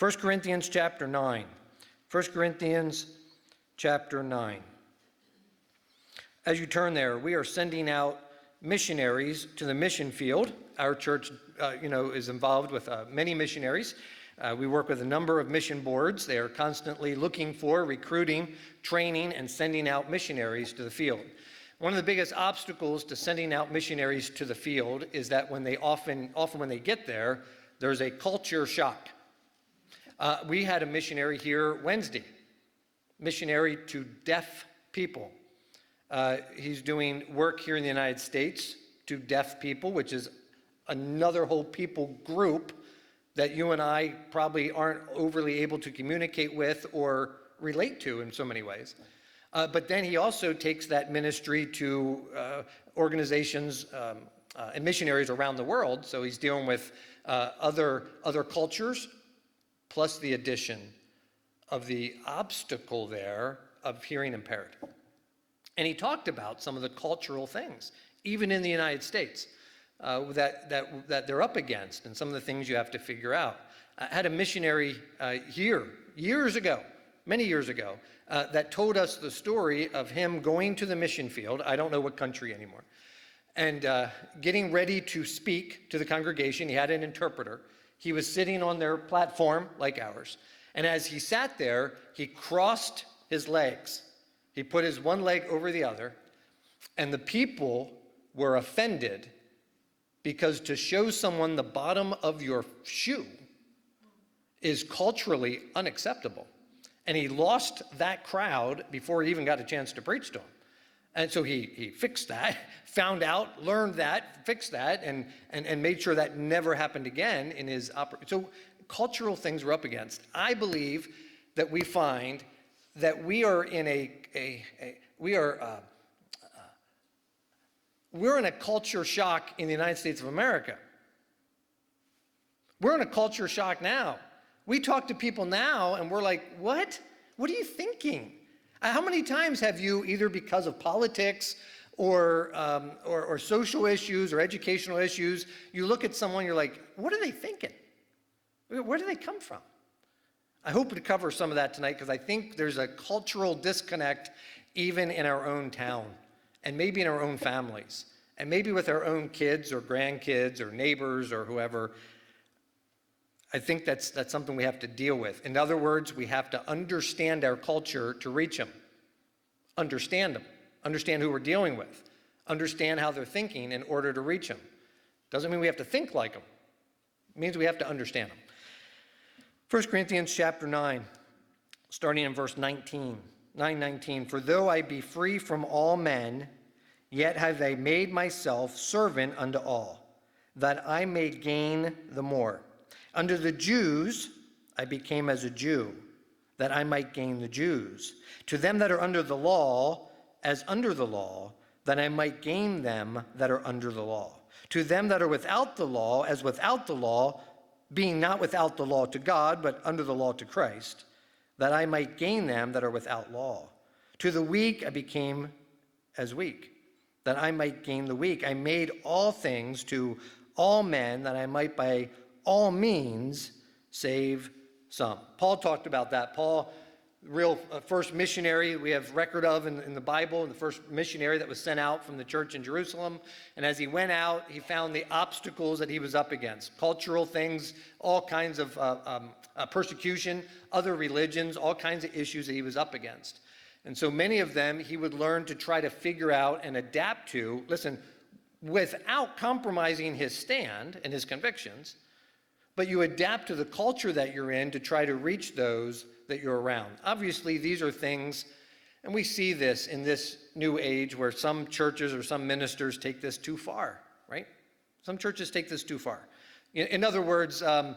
1 Corinthians chapter 9. 1 Corinthians chapter 9. As you turn there, we are sending out missionaries to the mission field. Our church, is involved with many missionaries. We work with a number of mission boards. They are constantly looking for, recruiting, training, and sending out missionaries to the field. One of the biggest obstacles to sending out missionaries to the field is that when they often when they get there, there's a culture shock. We had a missionary here Wednesday, missionary to deaf people. He's doing work here in the United States to deaf people, which is another whole people group that you and I probably aren't overly able to communicate with or relate to in so many ways. But then he also takes that ministry to organizations and missionaries around the world. So he's dealing with other cultures, plus the addition of the obstacle there of hearing impaired. And he talked about some of the cultural things, even in the United States, that they're up against, and some of the things you have to figure out. I had a missionary here, many years ago, that told us the story of him going to the mission field, I don't know what country anymore, and getting ready to speak to the congregation. He had an interpreter. He was sitting on their platform like ours. And as he sat there, he crossed his legs. He put his one leg over the other, and the people were offended because to show someone the bottom of your shoe is culturally unacceptable. And he lost that crowd before he even got a chance to preach to them. And so he fixed that, found out, learned that, fixed that, and made sure that never happened again in his operation. So cultural things we're up against. I believe that we find that we are in we're in a culture shock in the United States of America. We're in a culture shock now. We talk to people now and we're like, what? What are you thinking? How many times have you, either because of politics or social issues or educational issues, you look at someone, you're like, what are they thinking? Where do they come from? I hope to cover some of that tonight because I think there's a cultural disconnect even in our own town and maybe in our own families and maybe with our own kids or grandkids or neighbors or whoever. I think that's something we have to deal with. In other words, we have to understand our culture to reach them. Understand them. Understand who we're dealing with. Understand how they're thinking in order to reach them. Doesn't mean we have to think like them. It means we have to understand them. 1 Corinthians chapter 9, starting in verse 19. 9:19, for though I be free from all men, yet have I made myself servant unto all, that I may gain the more. Under the Jews I became as a Jew, that I might gain the Jews. To them that are under the law, as under the law, that I might gain them that are under the law. To them that are without the law, as without the law, being not without the law to God, but under the law to Christ, that I might gain them that are without law. To the weak I became as weak, that I might gain the weak. I made all things to all men, that I might by all means save some. Paul talked about that. Paul, real first missionary we have record of in the Bible, the first missionary that was sent out from the church in Jerusalem. And as he went out, he found the obstacles that he was up against. Cultural things, all kinds of persecution, other religions, all kinds of issues that he was up against. And so many of them he would learn to try to figure out and adapt to, listen, without compromising his stand and his convictions, but you adapt to the culture that you're in to try to reach those that you're around. Obviously, these are things, and we see this in this new age where some churches or some ministers take this too far, right? Some churches take this too far. In other words, I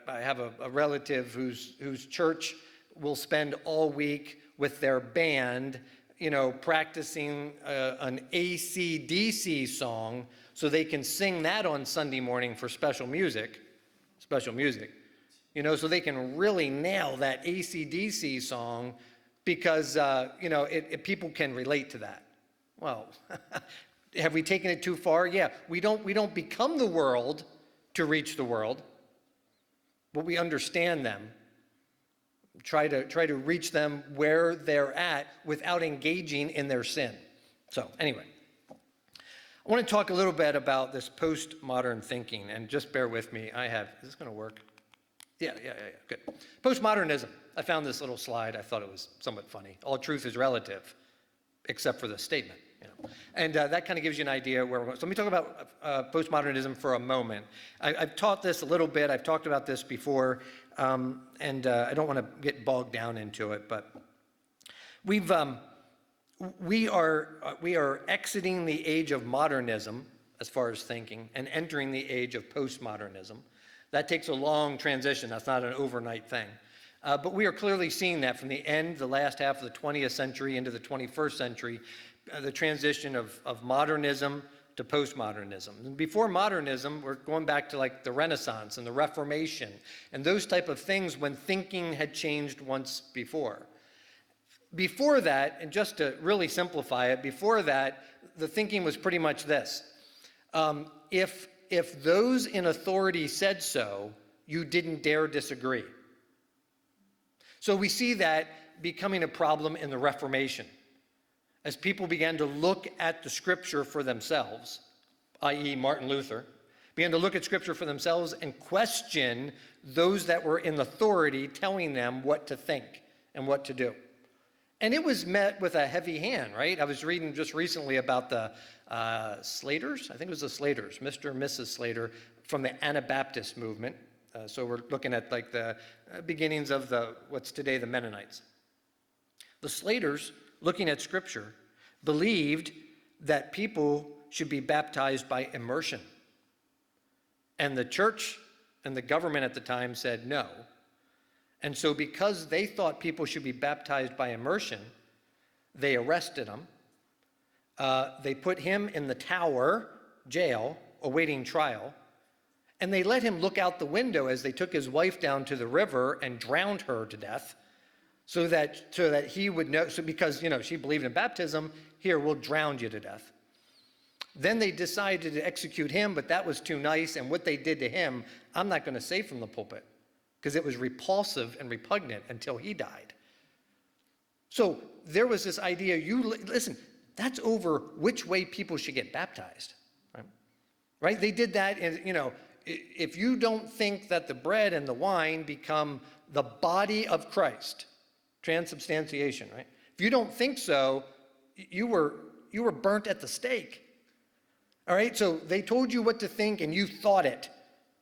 have a relative whose church will spend all week with their band, practicing an AC/DC song so they can sing that on Sunday morning for special music, so they can really nail that AC/DC song because, people can relate to that. Well, have we taken it too far? Yeah, we don't become the world to reach the world, but we understand them, try to reach them where they're at without engaging in their sin. So anyway, I want to talk a little bit about this postmodern thinking, and just bear with me. Is this going to work? Yeah, good. Postmodernism. I found this little slide. I thought it was somewhat funny. All truth is relative, except for the statement. And that kind of gives you an idea where we're going. So let me talk about postmodernism for a moment. I've taught this a little bit. I've talked about this before, and I don't want to get bogged down into it. But we are exiting the age of modernism as far as thinking, and entering the age of postmodernism. That takes a long transition. That's not an overnight thing. But we are clearly seeing that from the last half of the 20th century into the 21st century. The transition of modernism to postmodernism. And before modernism, we're going back to like the Renaissance and the Reformation and those type of things when thinking had changed once before. Before that, and just to really simplify it, before that, the thinking was pretty much this. If those in authority said so, you didn't dare disagree. So we see that becoming a problem in the Reformation. As people began to look at the scripture for themselves, i.e. Martin Luther, began to look at scripture for themselves and question those that were in authority telling them what to think and what to do. And it was met with a heavy hand, right? I was reading just recently about the Slaters, I think it was the Slaters, Mr. and Mrs. Slater from the Anabaptist movement. So we're looking at like the beginnings of what's today the Mennonites. The Slaters, looking at scripture, believed that people should be baptized by immersion. And the church and the government at the time said no. And so because they thought people should be baptized by immersion, they arrested him. They put him in the Tower jail, awaiting trial. And they let him look out the window as they took his wife down to the river and drowned her to death. So that he would know, because, she believed in baptism, here, we'll drown you to death. Then they decided to execute him, but that was too nice, and what they did to him, I'm not going to say from the pulpit, because it was repulsive and repugnant until he died. So there was this idea, listen, that's over which way people should get baptized, right? They did that, and, if you don't think that the bread and the wine become the body of Christ, transubstantiation, right? If you don't think so, you were burnt at the stake. All right, so they told you what to think and you thought it,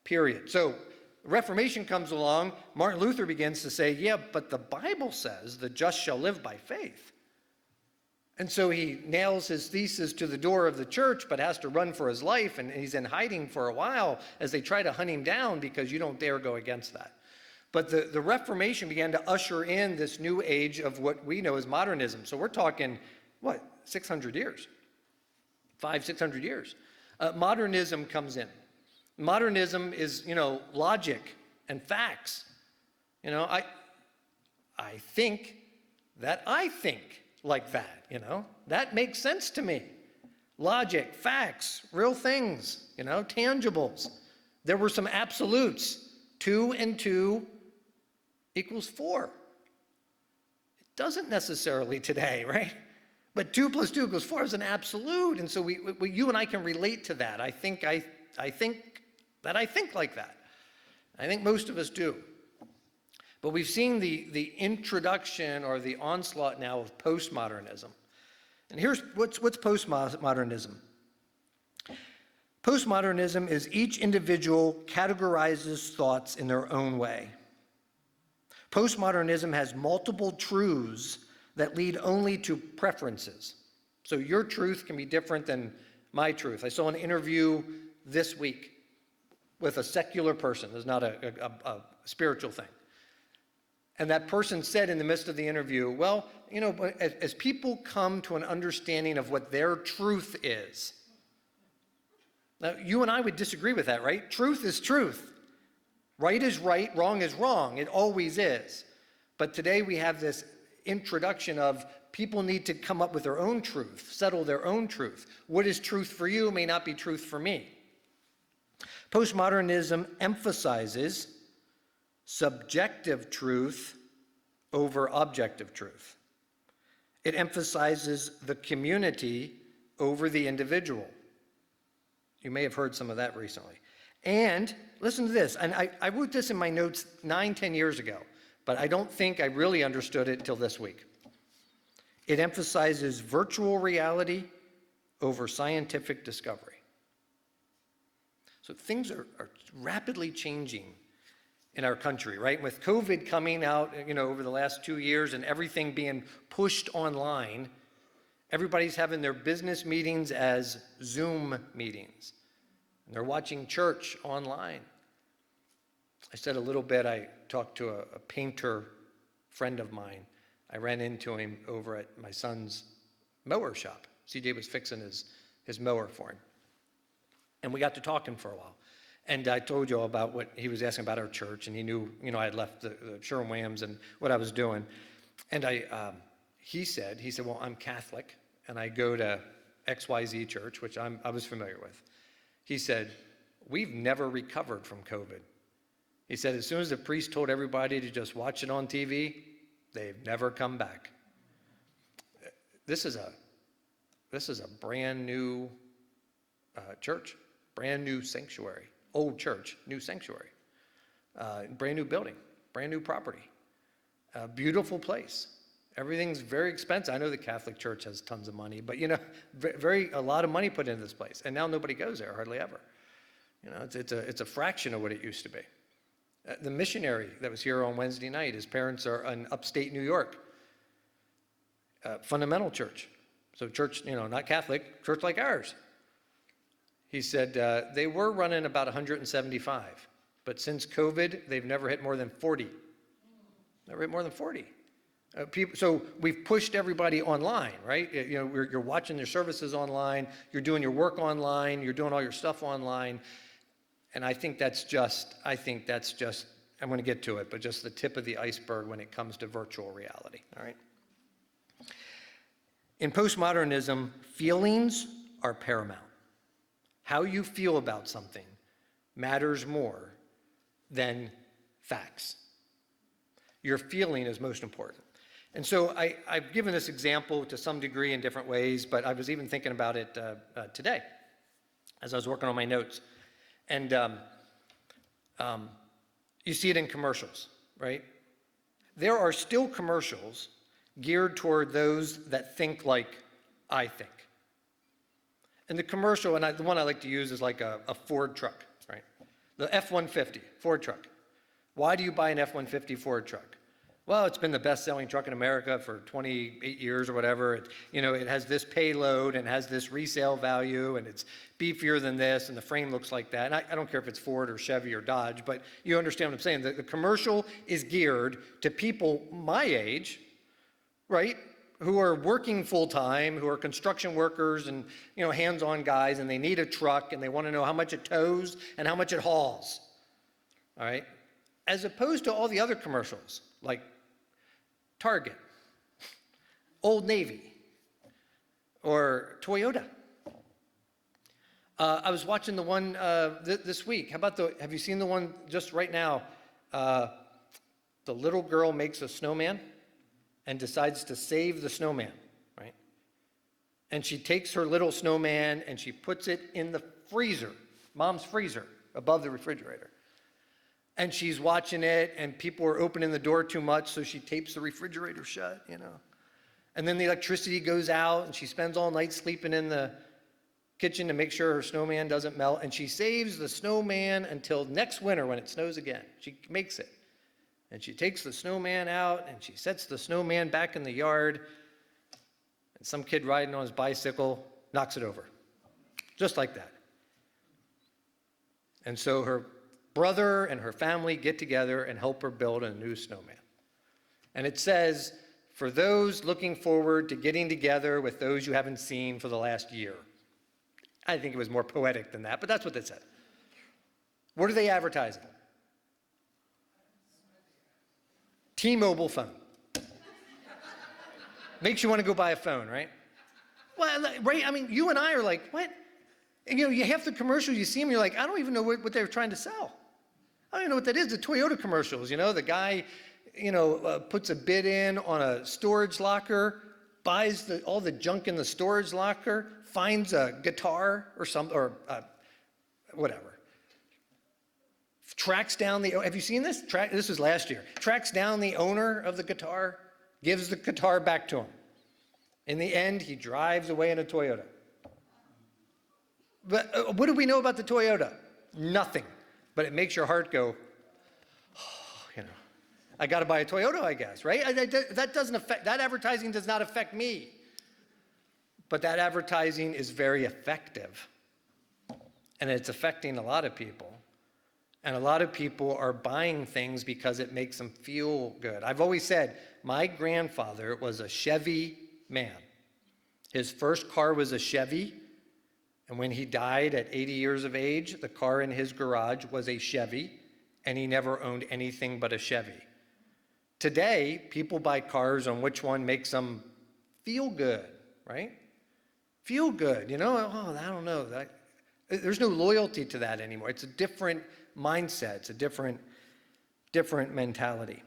period. So the Reformation comes along, Martin Luther begins to say, yeah, but the Bible says the just shall live by faith. And so he nails his thesis to the door of the church, but has to run for his life, and he's in hiding for a while as they try to hunt him down because you don't dare go against that. But the Reformation began to usher in this new age of what we know as modernism. So we're talking, 600 years? 600 years. Modernism comes in. Modernism is, logic and facts. I think that I think like that, That makes sense to me. Logic, facts, real things, tangibles. There were some absolutes. 2 and 2 equals 4. It doesn't necessarily today, right? But 2 plus 2 equals 4 is an absolute, and so you and I can relate to that. I think that I think like that. I think most of us do. But we've seen the introduction or the onslaught now of postmodernism. And here's what's postmodernism. Postmodernism is each individual categorizes thoughts in their own way. Postmodernism has multiple truths that lead only to preferences. So your truth can be different than my truth. I saw an interview this week with a secular person. It's not a spiritual thing. And that person said in the midst of the interview, well, as people come to an understanding of what their truth is. Now, you and I would disagree with that, right? Truth is truth. Right is right, wrong is wrong. It always is. But today we have this introduction of people need to come up with their own truth, settle their own truth. What is truth for you may not be truth for me. Postmodernism emphasizes subjective truth over objective truth. It emphasizes the community over the individual. You may have heard some of that recently. And listen to this, and I wrote this in my notes 9-10 years ago, but I don't think I really understood it till this week. It emphasizes virtual reality over scientific discovery. So things are rapidly changing in our country, right? With COVID coming out, over the last 2 years and everything being pushed online, everybody's having their business meetings as Zoom meetings. And they're watching church online. I said a little bit, I talked to a painter friend of mine. I ran into him over at my son's mower shop. CJ was fixing his mower for him. And we got to talking for a while. And I told you all about what he was asking about our church, and he knew, I had left the Sherwin-Williams and what I was doing. And he said, well, I'm Catholic, and I go to XYZ church, which I was familiar with. He said, we've never recovered from COVID. He said, as soon as the priest told everybody to just watch it on TV, they've never come back. This is a brand new church, brand new sanctuary, old church, new sanctuary, brand new building, brand new property, beautiful place. Everything's very expensive. I know the Catholic Church has tons of money, but a lot of money put into this place, and now nobody goes there, hardly ever. It's a fraction of what it used to be. The Missionary that was here on Wednesday night, his parents are in upstate New York, fundamental church. So church, not Catholic, church like ours. He said they were running about 175, but since COVID, they've never hit more than 40. Never hit more than 40. So we've pushed everybody online, right? You're watching your services online, you're doing your work online, you're doing all your stuff online. And I think that's just, I'm going to get to it, but just the tip of the iceberg when it comes to virtual reality, all right? In postmodernism, feelings are paramount. How you feel about something matters more than facts. Your feeling is most important. And so I've given this example to some degree in different ways, but I was even thinking about it today as I was working on my notes. And you see it in commercials, right? There are still commercials geared toward those that think like I think. And the commercial, and the one I like to use is like a Ford truck, right? The F-150, Ford truck. Why do you buy an F-150 Ford truck? Well, it's been the best-selling truck in America for 28 years or whatever. It has this payload and has this resale value, and it's beefier than this, and the frame looks like that. And I don't care if it's Ford or Chevy or Dodge, but you understand what I'm saying. The commercial is geared to people my age, right, who are working full-time, who are construction workers and, hands-on guys, and they need a truck, and they want to know how much it tows and how much it hauls, all right? As opposed to all the other commercials, like Target, Old Navy, or Toyota. I was watching the one this week. Have you seen the one just right now? The little girl makes a snowman and decides to save the snowman, right? And she takes her little snowman and she puts it in the freezer, mom's freezer, above the refrigerator. And she's watching it, and people are opening the door too much, so she tapes the refrigerator shut, And then the electricity goes out, and she spends all night sleeping in the kitchen to make sure her snowman doesn't melt, and she saves the snowman until next winter when it snows again. She makes it. And she takes the snowman out, and she sets the snowman back in the yard, and some kid riding on his bicycle knocks it over, just like that. And so her brother and her family get together and help her build a new snowman. And it says, for those looking forward to getting together with those you haven't seen for the last year. I think it was more poetic than that, but that's what it said. What are they advertising? T-Mobile phone. Makes you want to go buy a phone, right? Well, right, you and I are like, what? And you have the commercials, you see them, you're like, I don't even know what they're trying to sell. I don't even know what that is. The Toyota commercials, the guy, puts a bid in on a storage locker, buys all the junk in the storage locker, finds a guitar or something, or whatever. Tracks down have you seen this? This was last year. Tracks down the owner of the guitar, gives the guitar back to him. In the end, he drives away in a Toyota. But what do we know about the Toyota? Nothing. But it makes your heart go, I got to buy a Toyota, I guess, right? That advertising does not affect me. But that advertising is very effective. And it's affecting a lot of people. And a lot of people are buying things because it makes them feel good. I've always said, my grandfather was a Chevy man. His first car was a Chevy. And when he died at 80 years of age, the car in his garage was a Chevy. And he never owned anything but a Chevy. Today, people buy cars on which one makes them feel good, right? Feel good, I don't know. There's no loyalty to that anymore. It's a different mindset. It's a different mentality.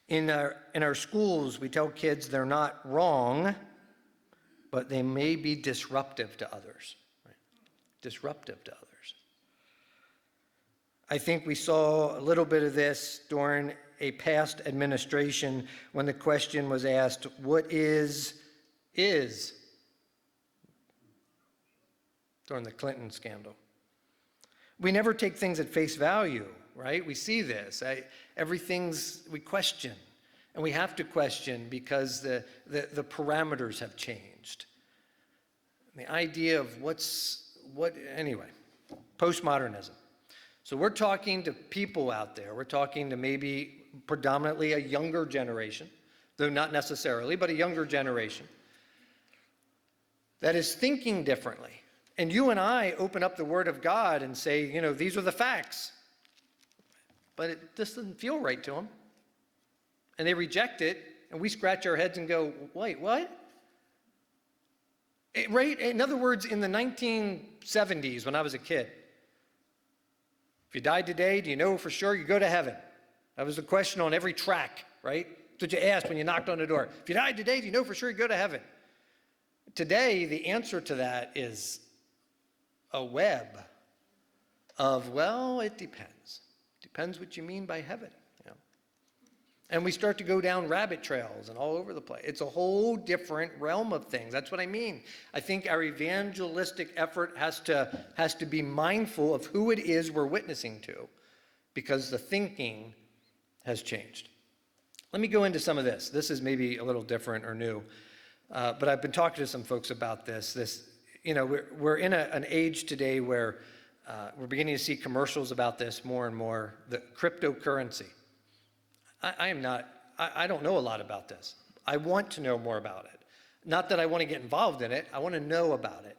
In our schools, we tell kids they're not wrong, but they may be disruptive to others. Right? Disruptive to others. I think we saw a little bit of this during a past administration when the question was asked, what is? During the Clinton scandal. We never take things at face value, right? We see this. We question. And we have to question because the parameters have changed. The idea of anyway, postmodernism. So we're talking to people out there. We're talking to maybe predominantly a younger generation, though not necessarily, but a younger generation that is thinking differently. And you and I open up the Word of God and say, these are the facts. But it just doesn't feel right to them. And they reject it, and we scratch our heads and go, wait, what? Right? In other words, in the 1970s, when I was a kid, if you died today, do you know for sure you go to heaven? That was the question on every track, right? That's what you asked when you knocked on the door. If you died today, do you know for sure you go to heaven? Today, the answer to that is a web of, it depends. Depends what you mean by heaven. And we start to go down rabbit trails and all over the place. It's a whole different realm of things. That's what I mean. I think our evangelistic effort has to be mindful of who it is we're witnessing to, because the thinking has changed. Let me go into some of this. This is maybe a little different or new, but I've been talking to some folks about this. We're in an age today where we're beginning to see commercials about this more and more. The cryptocurrency. I don't know a lot about this. I want to know more about it. Not that I want to get involved in it. I want to know about it.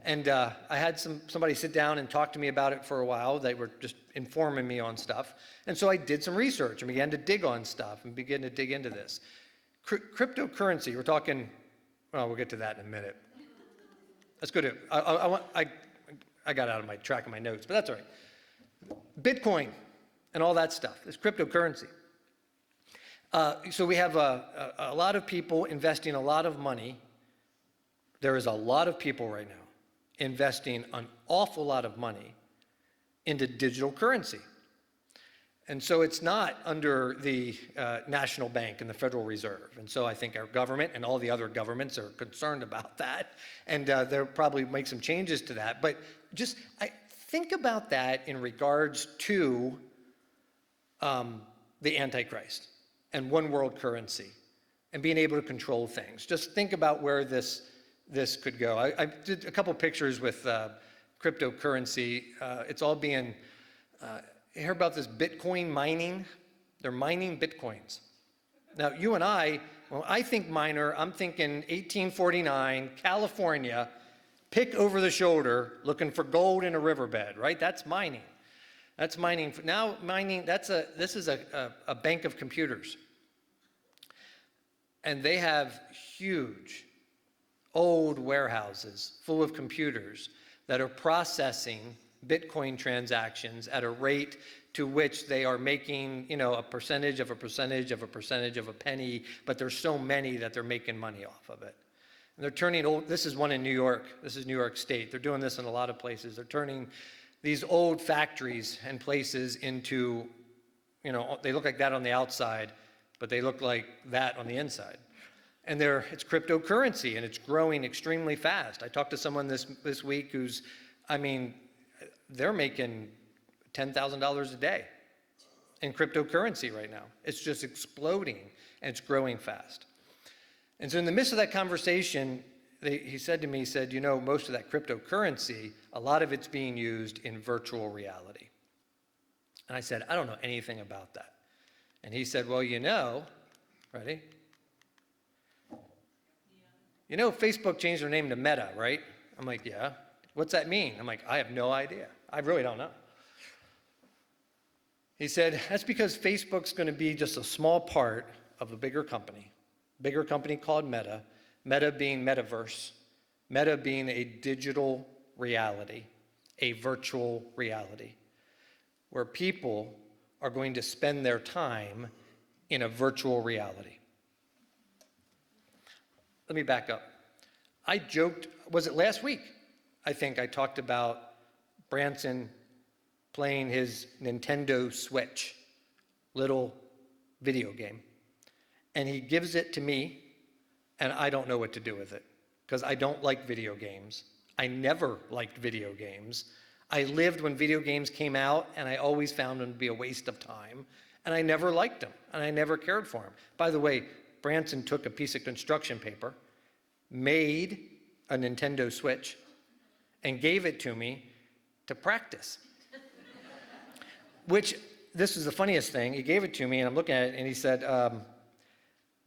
And I had somebody sit down and talk to me about it for a while. They were just informing me on stuff. And so I did some research and began to dig on stuff and began to dig into this. Cryptocurrency, we're talking, we'll get to that in a minute. Let's go to, I got out of my track of my notes, but that's all right. Bitcoin and all that stuff, this cryptocurrency. So we have a lot of people investing a lot of money. There is a lot of people right now investing an awful lot of money into digital currency. And so it's not under the National Bank and the Federal Reserve. And so I think our government and all the other governments are concerned about that. And they'll probably make some changes to that. But just think about that in regards to the Antichrist and one world currency and being able to control things. Just think about where this could go. I did a couple pictures with cryptocurrency. It's all being, you hear about this Bitcoin mining? They're mining Bitcoins. Now, you and I, when I think miner, I'm thinking 1849, California, pick over the shoulder, looking for gold in a riverbed, right? That's mining. That's mining. Now mining, this is a bank of computers. And they have huge, old warehouses full of computers that are processing Bitcoin transactions at a rate to which they are making, a percentage of a percentage of a percentage of a penny, but there's so many that they're making money off of it. And they're turning this is one in New York, this is New York State. They're doing this in a lot of places. They're turning these old factories and places into, they look like that on the outside, but they look like that on the inside. And it's cryptocurrency, and it's growing extremely fast. I talked to someone this week who's, they're making $10,000 a day in cryptocurrency right now. It's just exploding, and it's growing fast. And so in the midst of that conversation, he said to me, most of that cryptocurrency, a lot of it's being used in virtual reality. And I said, I don't know anything about that. And he said, well, ready? Facebook changed their name to Meta, right? I'm like, yeah. What's that mean? I'm like, I have no idea. I really don't know. He said, that's because Facebook's going to be just a small part of a bigger company called Meta, Meta being Metaverse, Meta being a digital reality, a virtual reality, where people are going to spend their time in a virtual reality. Let me back up. I joked, was it last week? I think I talked about Branson playing his Nintendo Switch, little video game. And he gives it to me, and I don't know what to do with it, because I don't like video games. I never liked video games. I lived when video games came out, and I always found them to be a waste of time, and I never liked them, and I never cared for them. By the way, Branson took a piece of construction paper, made a Nintendo Switch, and gave it to me to practice. Which, this is the funniest thing, he gave it to me, and I'm looking at it, and he said,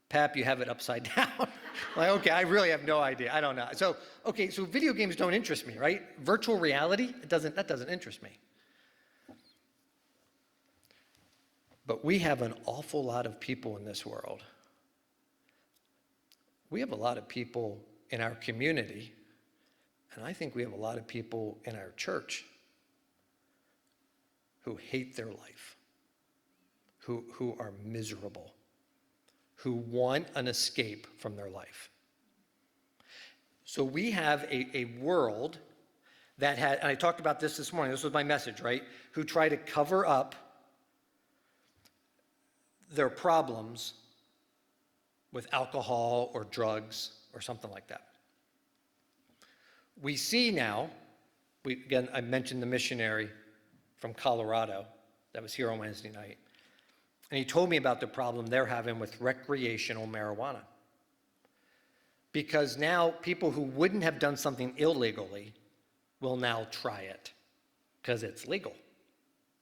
Pap, you have it upside down. Like, okay, I really have no idea. I don't know. So video games don't interest me, right? Virtual reality, that doesn't interest me. But we have an awful lot of people in this world. We have a lot of people in our community, and I think we have a lot of people in our church who hate their life, who are miserable, who want an escape from their life. So we have a world that had, and I talked about this morning, this was my message, right? Who try to cover up their problems with alcohol or drugs or something like that. We see now, again, I mentioned the missionary from Colorado that was here on Wednesday night. And he told me about the problem they're having with recreational marijuana. Because now people who wouldn't have done something illegally will now try it because it's legal.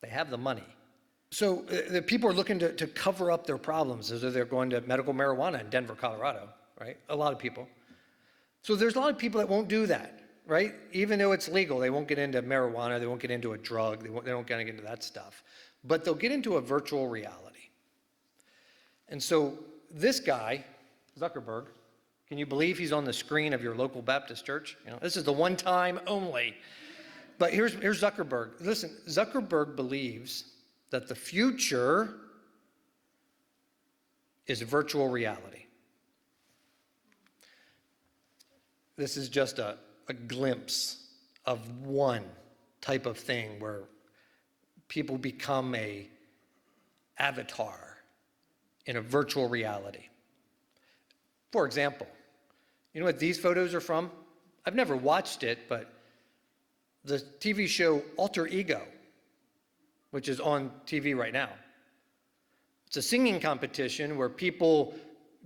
They have the money. So the people are looking to cover up their problems as they're going to medical marijuana in Denver, Colorado, right? A lot of people. So there's a lot of people that won't do that, right? Even though it's legal, they won't get into marijuana, they won't get into a drug, they don't get into that stuff. But they'll get into a virtual reality. And so this guy, Zuckerberg, can you believe he's on the screen of your local Baptist church? This is the one time only. But here's Zuckerberg. Listen, Zuckerberg believes that the future is virtual reality. This is just a glimpse of one type of thing where people become a avatar in a virtual reality. For example, you know what these photos are from? I've never watched it, but the TV show Alter Ego, which is on TV right now. It's a singing competition where people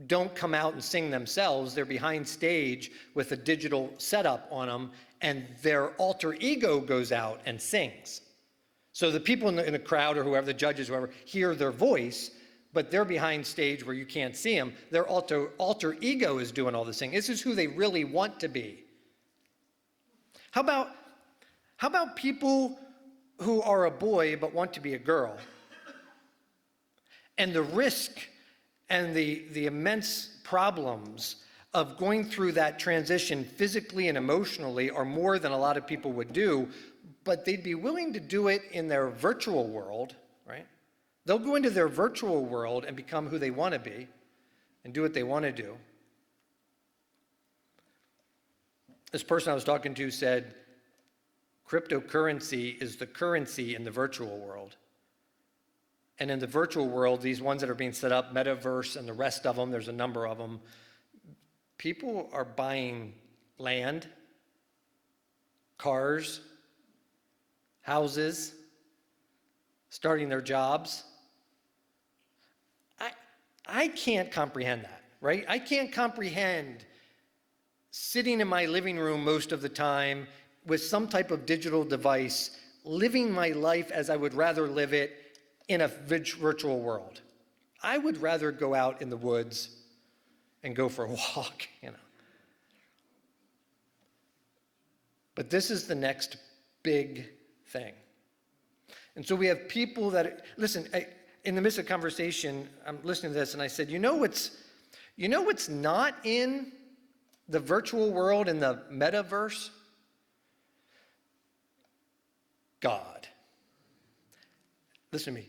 don't come out and sing themselves. They're behind stage with a digital setup on them, and their alter ego goes out and sings. So the people in the crowd, or whoever, the judges, whoever, hear their voice, but they're behind stage where you can't see them. Their alter ego is doing all this thing. This is who they really want to be. How about people who are a boy but want to be a girl? And the risk and the immense problems of going through that transition physically and emotionally are more than a lot of people would do, but they'd be willing to do it in their virtual world right? They'll go into their virtual world and become who they want to be and do what they want to do. This person I was talking to said, cryptocurrency is the currency in the virtual world. And in the virtual world, these ones that are being set up, Metaverse and the rest of them, there's a number of them, people are buying land, cars, houses, starting their jobs. I can't comprehend that, right? I can't comprehend sitting in my living room most of the time with some type of digital device, living my life as I would rather live it in a virtual world. I would rather go out in the woods and go for a walk, you know. But this is the next big thing. And so we have people that, listen, in the midst of conversation, I'm listening to this and I said, you know what's not in the virtual world, in the metaverse? God. Listen to me.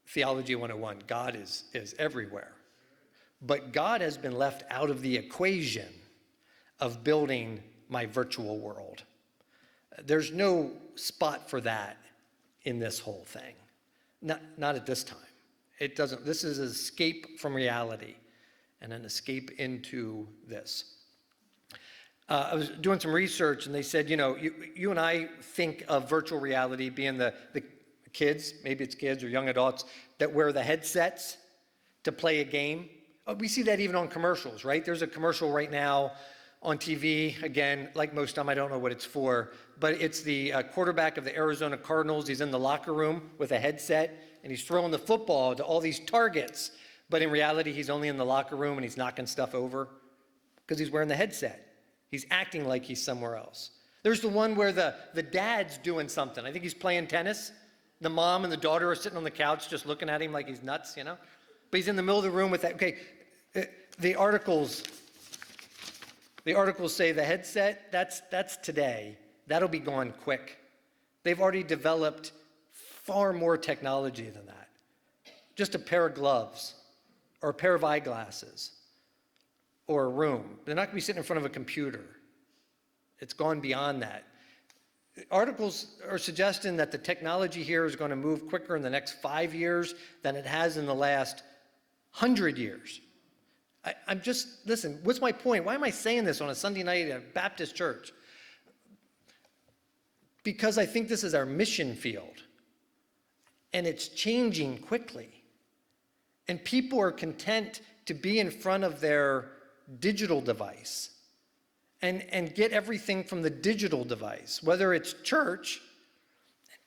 Theology 101, God is everywhere. But God has been left out of the equation of building my virtual world. There's no spot for that in this whole thing. Not at this time. It doesn't. This is an escape from reality and an escape into this. I was doing some research and they said, you know, you and I think of virtual reality being the kids, maybe it's kids or young adults, that wear the headsets to play a game. We see that even on commercials, right? There's a commercial right now on TV, again, like most of them, I don't know what it's for, but it's the quarterback of the Arizona Cardinals. He's in the locker room with a headset, and he's throwing the football to all these targets, but in reality, he's only in the locker room and he's knocking stuff over because he's wearing the headset. He's acting like he's somewhere else. There's the one where the dad's doing something. I think he's playing tennis. The mom and the daughter are sitting on the couch just looking at him like he's nuts, you know? But he's in the middle of the room with that. Okay, the articles say the headset, that's today. That'll be gone quick. They've already developed far more technology than that. Just a pair of gloves or a pair of eyeglasses or a room. They're not going to be sitting in front of a computer. It's gone beyond that. Articles are suggesting that the technology here is going to move quicker in the next 5 years than it has in the last 100 years. I'm just, listen, what's my point? Why am I saying this on a Sunday night at a Baptist church? Because I think this is our mission field, and it's changing quickly. And people are content to be in front of their digital device and get everything from the digital device, whether it's church.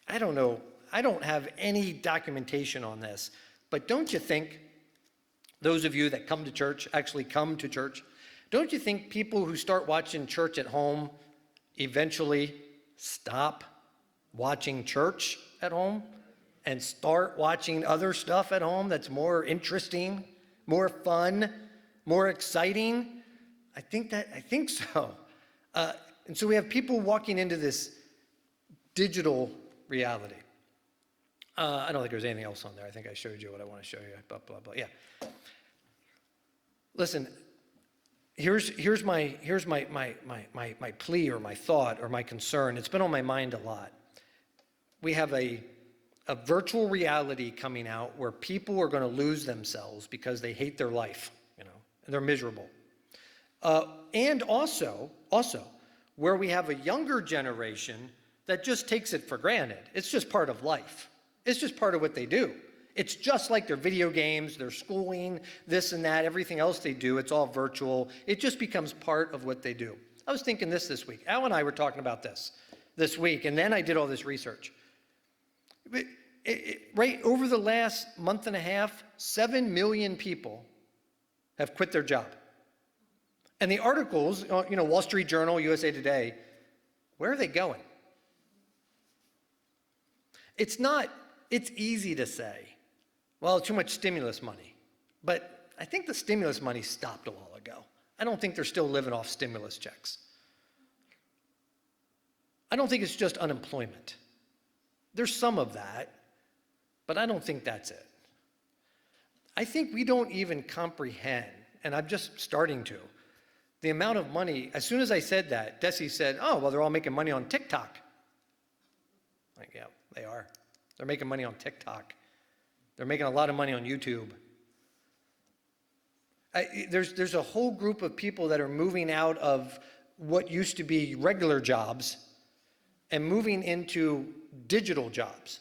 I don't know. I don't have any documentation on this, but don't you think, those of you that come to church, actually come to church, don't you think people who start watching church at home eventually stop watching church at home and start watching other stuff at home that's more interesting, more fun, more exciting? I think so. And so we have people walking into this digital reality. I don't think there's anything else on there. I think I showed you what I want to show you. Blah, blah, blah. Yeah. Listen, here's my plea or my thought or my concern. It's been on my mind a lot. We have a virtual reality coming out where people are going to lose themselves because they hate their life, you know, and they're miserable. And also, where we have a younger generation that just takes it for granted. It's just part of life. It's just part of what they do. It's just like their video games, their schooling, this and that, everything else they do, it's all virtual. It just becomes part of what they do. I was thinking this week. Al and I were talking about this week, and then I did all this research. Right over the last month and a half, 7 million people have quit their job. And the articles, you know, Wall Street Journal, USA Today, where are they going? It's easy to say, well, too much stimulus money. But I think the stimulus money stopped a while ago. I don't think they're still living off stimulus checks. I don't think it's just unemployment. There's some of that, But I don't think that's it. I think we don't even comprehend, and I'm just starting to, the amount of money. As soon as I said that, Desi said, oh, well, they're all making money on TikTok. Like, yeah, they are. They're making money on TikTok. They're making a lot of money on YouTube. There's a whole group of people that are moving out of what used to be regular jobs and moving into digital jobs.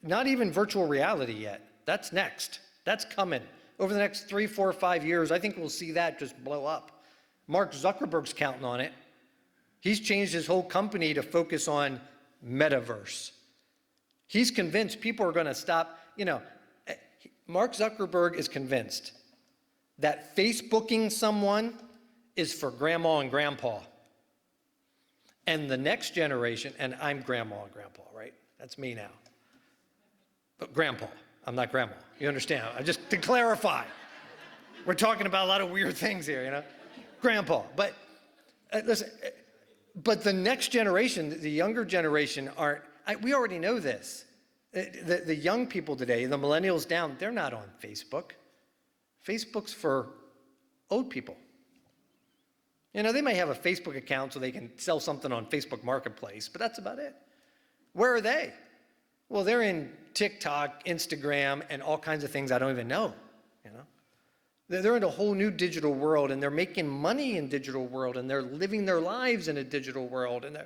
Not even virtual reality yet. That's next. That's coming. Over the next 3, 4, 5 years, I think we'll see that just blow up. Mark Zuckerberg's counting on it. He's changed his whole company to focus on Metaverse. He's convinced people are going to stop. Mark Zuckerberg is convinced that Facebooking someone is for grandma and grandpa. And the next generation, and I'm grandma and grandpa, right? That's me now. But grandpa, I'm not grandma. You understand? Just to clarify. We're talking about a lot of weird things here, Grandpa. But listen, but the next generation, the younger generation we already know this. The young people today, the millennials down, they're not on Facebook. Facebook's for old people. They may have a Facebook account so they can sell something on Facebook Marketplace, but that's about it. Where are they? Well, they're in TikTok, Instagram, and all kinds of things I don't even know, They're in a whole new digital world, and they're making money in digital world, and they're living their lives in a digital world. And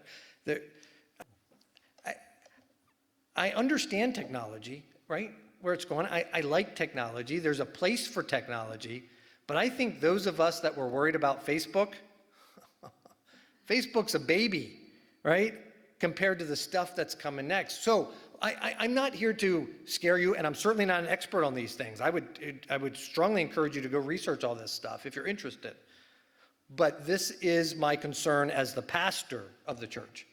I understand technology, right? Where it's going. I like technology. There's a place for technology. But I think those of us that were worried about Facebook, Facebook's a baby, right? Compared to the stuff that's coming next. So I'm not here to scare you, and I'm certainly not an expert on these things. I would strongly encourage you to go research all this stuff if you're interested. But this is my concern as the pastor of the church,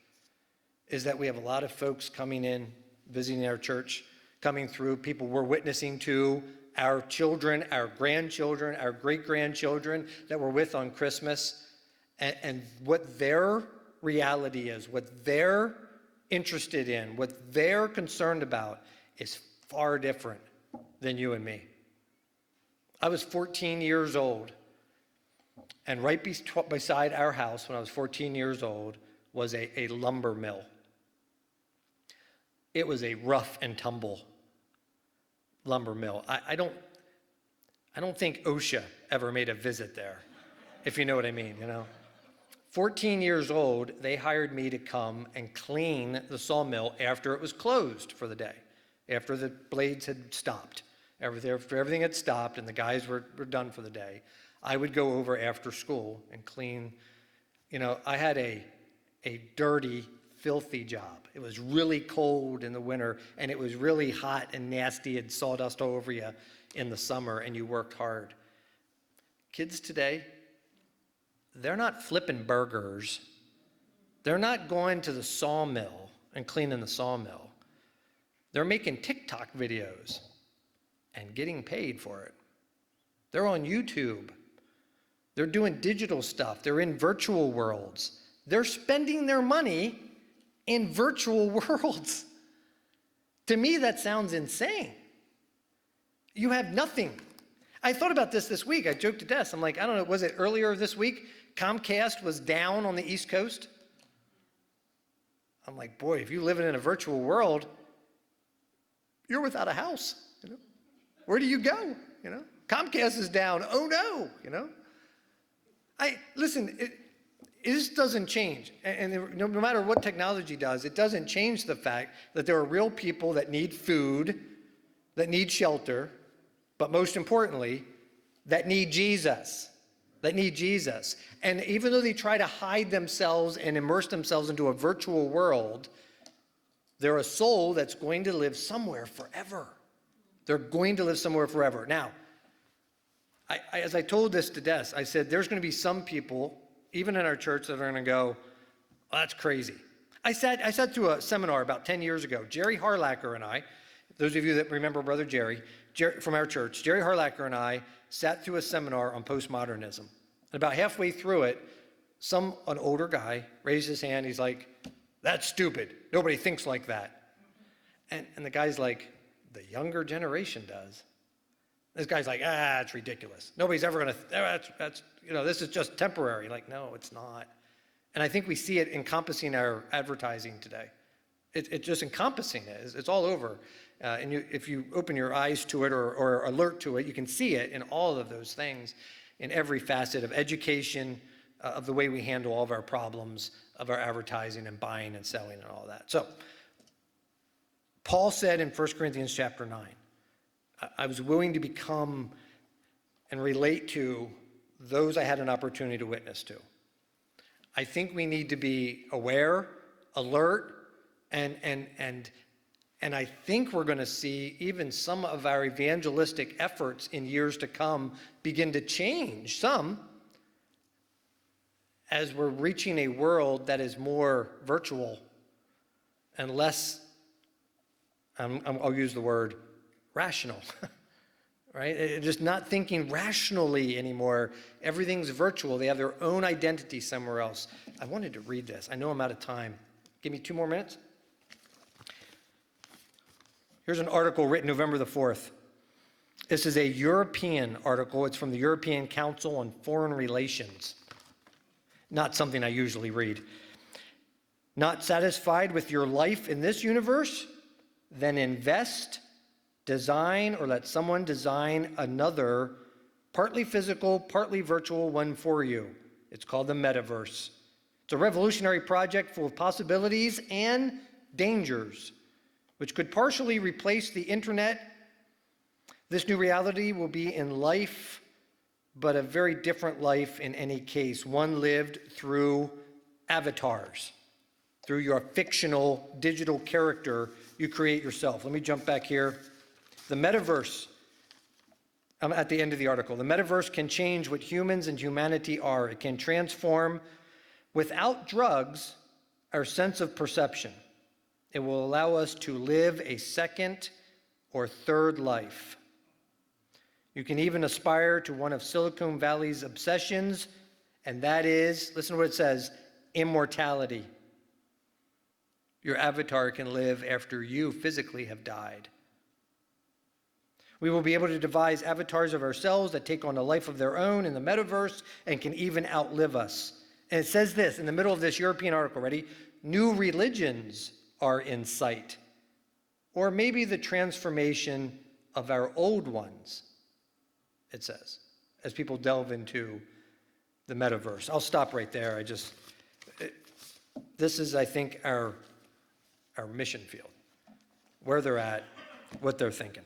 is that we have a lot of folks coming in, visiting our church, coming through, people we're witnessing to, our children, our grandchildren, our great-grandchildren that we're with on Christmas, and what their reality is, what they're interested in, what they're concerned about is far different than you and me. I was 14 years old, and right beside our house when I was 14 years old was a lumber mill. It was a rough and tumble lumber mill. I don't think OSHA ever made a visit there, if you know what I mean, 14 years old, they hired me to come and clean the sawmill after it was closed for the day, after the blades had stopped. After everything had stopped and the guys were done for the day, I would go over after school and clean. I had a dirty, filthy job. It was really cold in the winter, and it was really hot and nasty and sawdust all over you in the summer, and you worked hard. Kids today, they're not flipping burgers. They're not going to the sawmill and cleaning the sawmill. They're making TikTok videos and getting paid for it. They're on YouTube. They're doing digital stuff. They're in virtual worlds. They're spending their money in virtual worlds. To me, that sounds insane. You have nothing. I thought about this week. I joked to Des. I'm like, I don't know, was it earlier this week? Comcast was down on the East Coast. I'm like, boy, if you live in a virtual world, you're without a house. Where do you go? Comcast is down. Oh no. Listen. This doesn't change, and no matter what technology does, it doesn't change the fact that there are real people that need food, that need shelter, but most importantly, that need Jesus. And even though they try to hide themselves and immerse themselves into a virtual world, they're a soul that's going to live somewhere forever. They're going to live somewhere forever. Now, as I told this to Des, I said, there's going to be some people, even in our church, that are going to go, oh, that's crazy. I sat through a seminar about 10 years ago. Jerry Harlacker and I, those of you that remember Brother Jerry from our church, Jerry Harlacker and I sat through a seminar on Post-Modernism. And about halfway through it, an older guy raised his hand. He's like, that's stupid. Nobody thinks like that. And the guy's like, the younger generation does. This guy's like, it's ridiculous. Nobody's ever going to, this is just temporary. Like, no, it's not. And I think we see it encompassing our advertising today. It's just encompassing it. It's all over. And if you open your eyes to it or alert to it, you can see it in all of those things, in every facet of education, of the way we handle all of our problems, of our advertising and buying and selling and all that. So Paul said in 1 Corinthians chapter 9, I was willing to become and relate to those I had an opportunity to witness to. I think we need to be aware, alert, and I think we're going to see even some of our evangelistic efforts in years to come begin to change some as we're reaching a world that is more virtual and less, I'll use the word, rational, right? Just not thinking rationally anymore. Everything's virtual. They have their own identity somewhere else. I wanted to read this. I know I'm out of time. Give me 2 more minutes. Here's an article written November the 4th. This is a European article. It's from the European Council on Foreign Relations. Not something I usually read. Not satisfied with your life in this universe? Then invest, design, or let someone design another, partly physical, partly virtual one for you. It's called the Metaverse. It's a revolutionary project full of possibilities and dangers, which could partially replace the internet. This new reality will be in life, but a very different life in any case, one lived through avatars, through your fictional digital character you create yourself. Let me jump back here. The Metaverse, I'm at the end of the article. The Metaverse can change what humans and humanity are. It can transform, without drugs, our sense of perception. It will allow us to live a second or third life. You can even aspire to one of Silicon Valley's obsessions, and that is, listen to what it says, immortality. Your avatar can live after you physically have died. We will be able to devise avatars of ourselves that take on a life of their own in the metaverse and can even outlive us. And it says this in the middle of this European article, ready? New religions are in sight, or maybe the transformation of our old ones, it says, as people delve into the metaverse. I'll stop right there. This is, I think, our mission field, where they're at, what they're thinking.